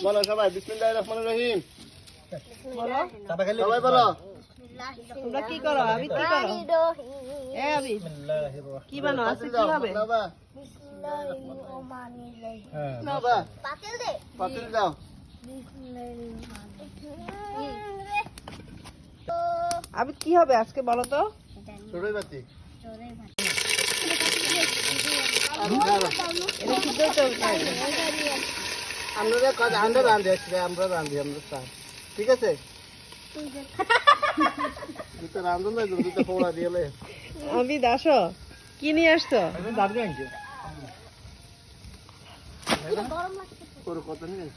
বলো সবাই বিসমিল্লাহির রহমানির রহিম। বলো সবাই বলো। তোমরা কি করো? আবিদ কি করো? এ আবিদ কি বানো? আজকে কি হবে? বাবা পাতিল দাও। আবিদ কি হবে আজকে বলো তো? চড়ুই বাতি। এটা সিদ্ধ চলছে। আমরা রান্ধি ঠিক আছে। দুটো রান্ধন না দুটো পোড়া দিলে। আবিদ আসো, কি নিয়ে আসছো? কত নিয়ে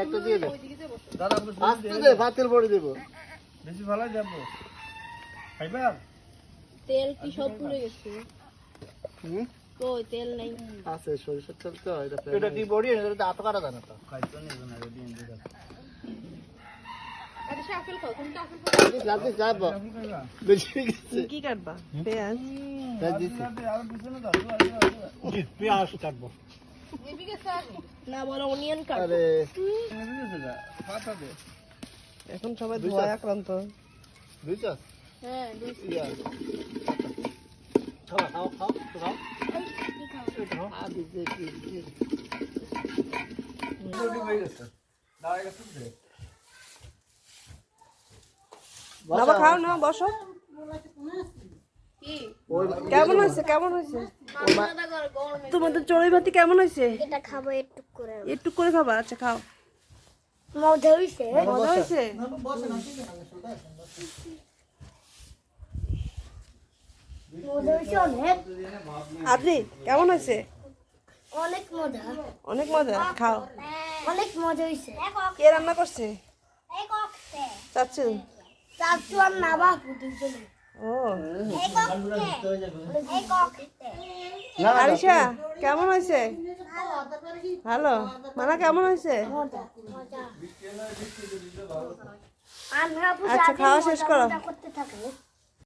একটা দিয়ে দে ভাতের বড়ি দেবো। বেশি ভালো যাবো খাইবার তেল কি সব পুড়ে গেছে? হুম কই তেল নাই আছে সরিষার তেল তো এটা কি বড়ি এটা আটা কাটা জানা তো খাইতো নি না রেডি এন্ড দিদা আরে শাফল খাও তুমি তো আপেল খাও লাদি যাব বেশি গেছে কি কাটবা? পেঁয়াজ আর পিছনে দাও জি পেঁয়াজ কাটবো না বড় অনিয়ন কাটবো। আরে পাতা দে এখন সবাই ধোঁয়ায় আক্রান্ত। দুইটা হ্যাঁ দুইটা খাও আদি দেখি রুটি হয়ে গেছে দাঁড়ায় গেছে বাবা খাও না বসো। কেমন হয়েছে কেমন হয়েছে? তোমাদের চড়ুই ভাতি কেমন হয়েছে? এটা খাবো একটু করে খাবা। আচ্ছা খাও। মজা হইছে মজা হয়েছে? অনেক আদ্রি কেমন হয়েছে? অনেক মজা অনেক মজা। খাও। অনেক মজা হইছে। কে রান্না করছে? চাচ্ছু। চাচু আর না বাপু দুজনে। ও না আরিশা কেমন হয়েছে? ভালো। মানা কেমন হয়েছে? আমরা আচ্ছা খাওয়া শেষ করো। করতে থাকে